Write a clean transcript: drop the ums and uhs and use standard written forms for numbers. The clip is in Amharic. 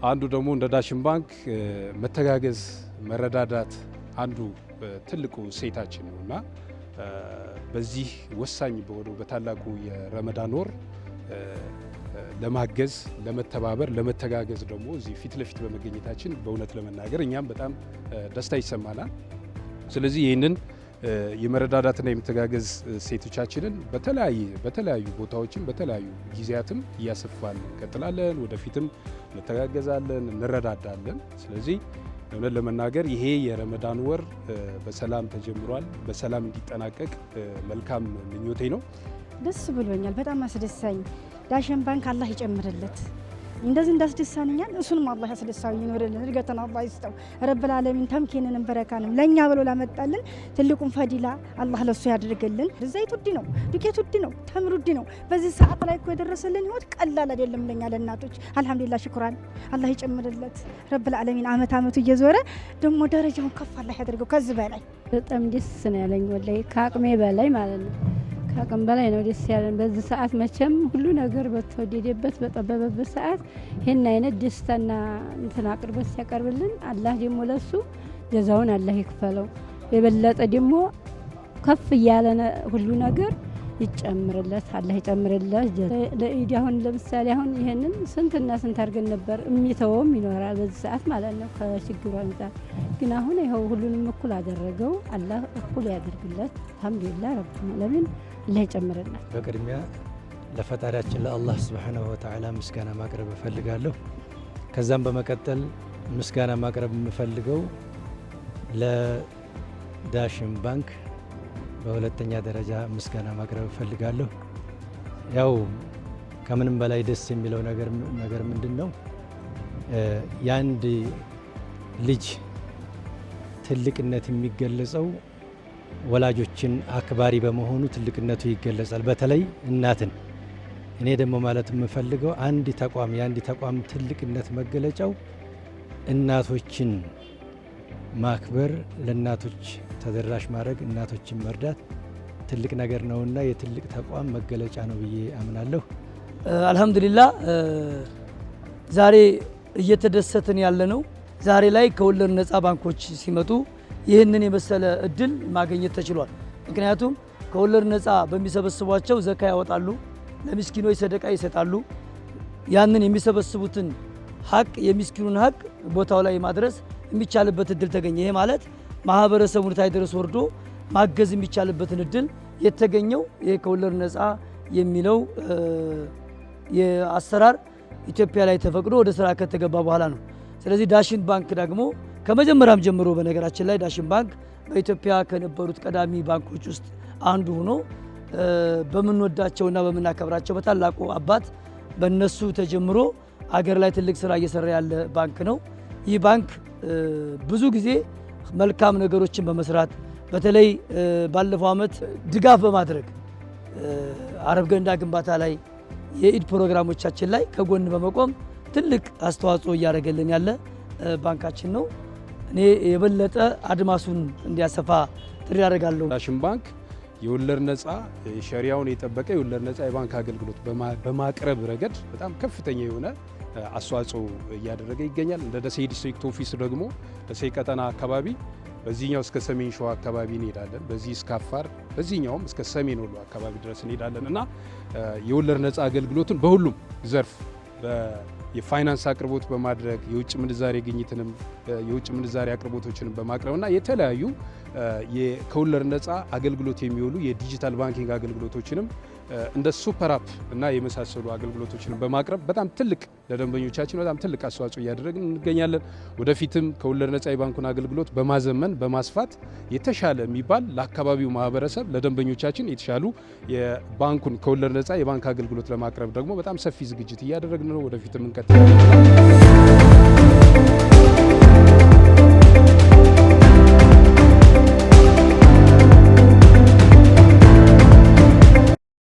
አንዱ ደግሞ እንደ ዳሽን ባንክ መተጋገዝ፣ መረዳዳት አንዱ ትልቁ ሴታችን ነውና በዚህ ወሳኝ በሆነው በታላቁ የረመዳን ወር ለማገዝ፣ ለመተባበር፣ ለመተጋገዝ ደግሞ እዚህ ፊት ለፊት በመገኘታችን በእውነት ለመናገር እኛም በጣም ደስታ ይሰማናል። ስለዚህ ይህንን የመረዳዳትና የመተጋገዝ ሴቶቻችንን በተለያዩ ቦታዎችም በተለያዩ ጊዜያትም እያሰፋን እንቀጥላለን። ወደፊትም እንተጋገዛለን፣ እንረዳዳለን። ስለዚህ እውነት ለመናገር ይሄ የረመዳን ወር በሰላም ተጀምሯል። በሰላም እንዲጠናቀቅ መልካም ምኞቴ ነው። ደስ ብሎኛል። በጣም አስደሳኝ። ዳሽን ባንክ አላህ ይጨምርለት። እንደዚህ እንዳስደሳኛል እሱንም አላህ ያስደሳው ይኖርልን። እድገትን አላህ ይስጠው። ረብል ዓለሚን ተምኪንንም በረካንም ለኛ ብሎ ላመጣልን ትልቁን ፈዲላ አላህ ለሱ ያድርግልን። ዘይት ውድ ነው፣ ዱቄት ውድ ነው፣ ተምር ውድ ነው። በዚህ ሰዓት ላይ እኮ የደረሰልን ህይወት ቀላል አይደለም ለኛ ለእናቶች። አልহামዱሊላህ ሽኩራን አላህ ይጨምርለት። ረብል ዓለሚን አመቱ እየዞረ ደግሞ ደረጃውን ከፍ አላህ ያድርገው ከዚህ በላይ። በጣም ደስ ነው ያለኝ ወላሂ ከአቅሜ በላይ ማለት ነው። ከአቅም በላይ ነው ደስ ያለን። በዚህ ሰዓት መቼም ሁሉ ነገር በተወደደበት በጠበበበት ሰዓት ይህን አይነት ደስታና እንትን አቅርቦት ሲያቀርብልን አላህ ደግሞ ለሱ ጀዛውን አላህ ይክፈለው። የበለጠ ደግሞ ከፍ እያለ ሁሉ ነገር ይጨምርለት፣ አላህ ይጨምርለት። ለኢድ አሁን ለምሳሌ አሁን ይሄንን ስንትና ስንት አድርገን ነበር የሚተወውም ይኖራል በዚህ ሰዓት ማለት ነው ከችግሩ አንፃር። ግን አሁን ይኸው ሁሉንም እኩል አደረገው። አላህ እኩል ያደርግለት። አልহামዱሊላህ ረብል ዓለሚን አላህ ይጨምርለት። በቅድሚያ ለፈጣሪያችን ለአላህ ሱብሓነሁ ወተዓላ ምስጋና ማቅረብ እፈልጋለሁ። ከዛም በመቀጠል ምስጋና ማቅረብ የምፈልገው ለዳሽን ባንክ በሁለተኛ ደረጃ ምስጋና ማቅረብ እፈልጋለሁ። ያው ከምንም በላይ ደስ የሚለው ነገር ምንድነው? የአንድ ልጅ ትልቅነት የሚገለጸው ወላጆችን አክባሪ በመሆኑ ትልቅነቱ ይገለጻል። በተለይ እናትን። እኔ ደግሞ ማለት የምፈልገው የአንድ ተቋም ትልቅነት መገለጫው እናቶችን ማክበር፣ ለእናቶች ተደራሽ ማድረግ፣ እናቶችን መርዳት ትልቅ ነገር ነውና የትልቅ ተቋም መገለጫ ነው ብዬ አምናለሁ። አልহামዱሊላህ ዛሬ እየተደሰትን ያለ ነው። ዛሬ ላይ ከወለድ ነፃ ባንኮች ሲመጡ ይህንን የመሰለ እድል ማግኘት ተችሏል። ምክንያቱም ከወለድ ነፃ በሚሰበስቧቸው ዘካ ያወጣሉ፣ ለሚስኪኖች ሰደቃ ይሰጣሉ። ያንን የሚሰበስቡትን ሀቅ የሚስኪኑን ሀቅ ቦታው ላይ ማድረስ የሚቻልበት እድል ተገኘ። ይሄ ማለት ማህበረሰቡን ታይ ድረስ ወርዶ ማገዝ የሚቻልበትን እድል የተገኘው ይሄ ከወለድ ነፃ የሚለው የአሰራር ኢትዮጵያ ላይ ተፈቅዶ ወደ ስራ ከተገባ በኋላ ነው። ስለዚህ ዳሽን ባንክ ደግሞ ከመጀመሪያም ጀምሮ በነገራችን ላይ ዳሽን ባንክ በኢትዮጵያ ከነበሩት ቀዳሚ ባንኮች ውስጥ አንዱ ሆኖ በምንወዳቸውና በምናከብራቸው በታላቁ አባት በነሱ ተጀምሮ አገር ላይ ትልቅ ስራ እየሰራ ያለ ባንክ ነው። ይህ ባንክ ብዙ ጊዜ መልካም ነገሮችን በመስራት በተለይ ባለፈው አመት ድጋፍ በማድረግ አረብ ገንዳ ግንባታ ላይ የኢድ ፕሮግራሞቻችን ላይ ከጎን በመቆም ትልቅ አስተዋጽኦ እያደረገልን ያለ ባንካችን ነው። እኔ የበለጠ አድማሱን እንዲያሰፋ ጥሪ አደርጋለሁ። ዳሽን ባንክ የወለድ ነፃ ሸሪያውን የጠበቀ የወለድ ነፃ የባንክ አገልግሎት በማቅረብ ረገድ በጣም ከፍተኛ የሆነ አስተዋጽኦ እያደረገ ይገኛል። እንደ ደሴ ዲስትሪክት ኦፊስ ደግሞ ደሴ ቀጠና አካባቢ በዚህኛው እስከ ሰሜን ሸዋ አካባቢ እንሄዳለን። በዚህ እስከ አፋር፣ በዚህኛውም እስከ ሰሜን ወሎ አካባቢ ድረስ እንሄዳለን እና የወለድ ነፃ አገልግሎትን በሁሉም ዘርፍ የፋይናንስ አቅርቦት በማድረግ የውጭ ምንዛሬ ግኝትንም የውጭ ምንዛሬ አቅርቦቶችንም በማቅረብና የተለያዩ ከወለድ ነፃ አገልግሎት የሚውሉ የዲጂታል ባንኪንግ አገልግሎቶችንም እንደ ሱፐር አፕ እና የመሳሰሉ አገልግሎቶችን በማቅረብ በጣም ትልቅ ለደንበኞቻችን በጣም ትልቅ አስተዋጽኦ እያደረግን እንገኛለን። ወደፊትም ከወለድ ነፃ የባንኩን አገልግሎት በማዘመን በማስፋት የተሻለ የሚባል ለአካባቢው ማህበረሰብ ለደንበኞቻችን የተሻሉ የባንኩን ከወለድ ነፃ የባንክ አገልግሎት ለማቅረብ ደግሞ በጣም ሰፊ ዝግጅት እያደረግን ነው። ወደፊትም እንቀጥላለን።